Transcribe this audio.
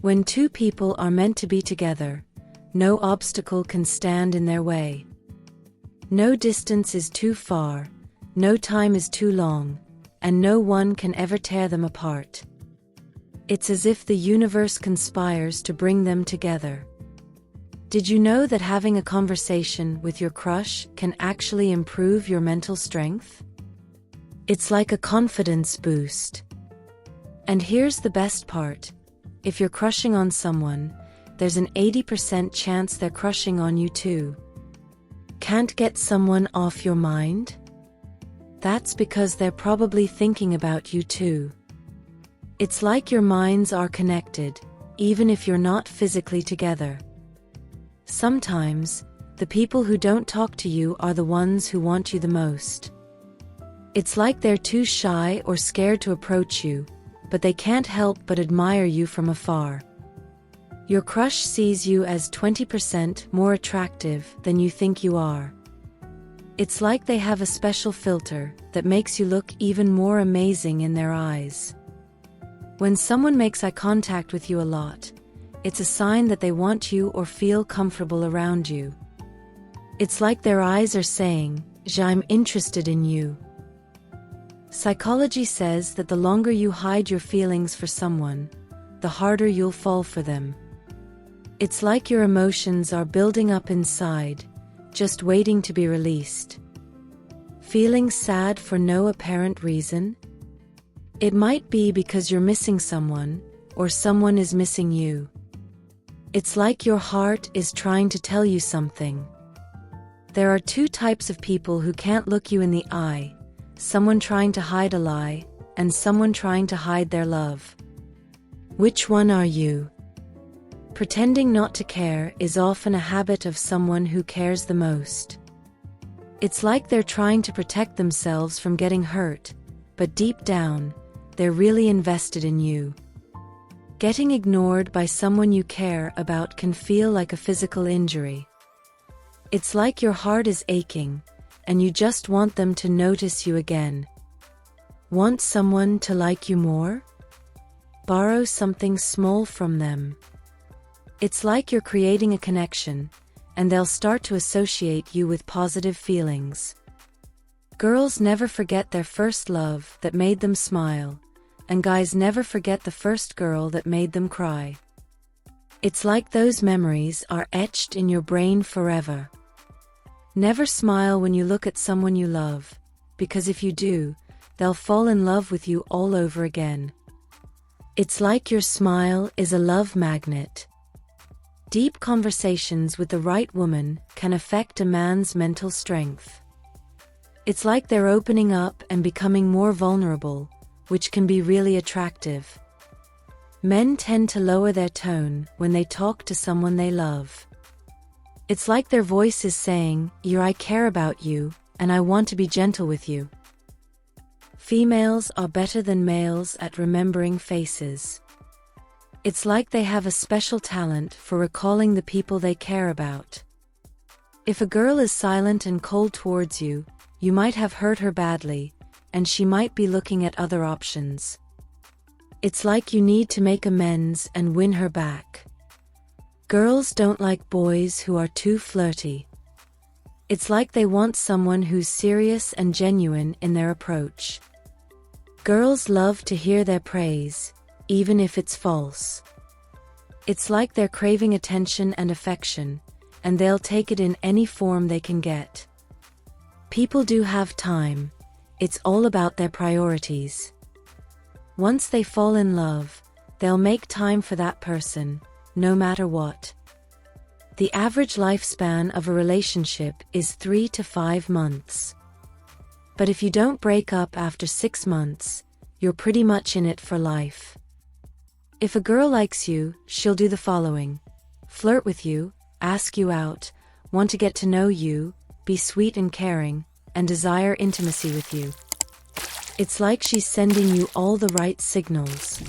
When two people are meant to be together, no obstacle can stand in their way. No distance is too far, no time is too long, and no one can ever tear them apart. It's as if the universe conspires to bring them together. Did you know that having a conversation with your crush can actually improve your mental strength? It's like a confidence boost. And here's the best part. If you're crushing on someone, there's an 80% chance they're crushing on you too. Can't get someone off your mind? That's because they're probably thinking about you too. It's like your minds are connected, even if you're not physically together. Sometimes, the people who don't talk to you are the ones who want you the most. It's like they're too shy or scared to approach you, but they can't help but admire you from afar. Your crush sees you as 20% more attractive than you think you are. It's like they have a special filter that makes you look even more amazing in their eyes. When someone makes eye contact with you a lot, it's a sign that they want you or feel comfortable around you. It's like their eyes are saying, "I'm interested in you." Psychology says that the longer you hide your feelings for someone, the harder you'll fall for them. It's like your emotions are building up inside, just waiting to be released. Feeling sad for no apparent reason? It might be because you're missing someone, or someone is missing you. It's like your heart is trying to tell you something. There are two types of people who can't look you in the eye: someone trying to hide a lie, and someone trying to hide their love. Which one are you? Pretending not to care is often a habit of someone who cares the most. It's like they're trying to protect themselves from getting hurt, but deep down, they're really invested in you. Getting ignored by someone you care about can feel like a physical injury. It's like your heart is aching, and you just want them to notice you again. Want someone to like you more? Borrow something small from them. It's like you're creating a connection, and they'll start to associate you with positive feelings. Girls never forget their first love that made them smile, and guys never forget the first girl that made them cry. It's like those memories are etched in your brain forever. Never smile when you look at someone you love, because if you do, they'll fall in love with you all over again. It's like your smile is a love magnet. Deep conversations with the right woman can affect a man's mental strength. It's like they're opening up and becoming more vulnerable, which can be really attractive. Men tend to lower their tone when they talk to someone they love. It's like their voice is saying, I care about you, and I want to be gentle with you. Females are better than males at remembering faces. It's like they have a special talent for recalling the people they care about. If a girl is silent and cold towards you, you might have hurt her badly, and she might be looking at other options. It's like you need to make amends and win her back. Girls don't like boys who are too flirty. It's like they want someone who's serious and genuine in their approach. Girls love to hear their praise, even if it's false. It's like they're craving attention and affection, and they'll take it in any form they can get. People do have time. It's all about their priorities. Once they fall in love, they'll make time for that person, no matter what. The average lifespan of a relationship is 3 to 5 months. But if you don't break up after 6 months, you're pretty much in it for life. If a girl likes you, she'll do the following: flirt with you, ask you out, want to get to know you, be sweet and caring, and desire intimacy with you. It's like she's sending you all the right signals.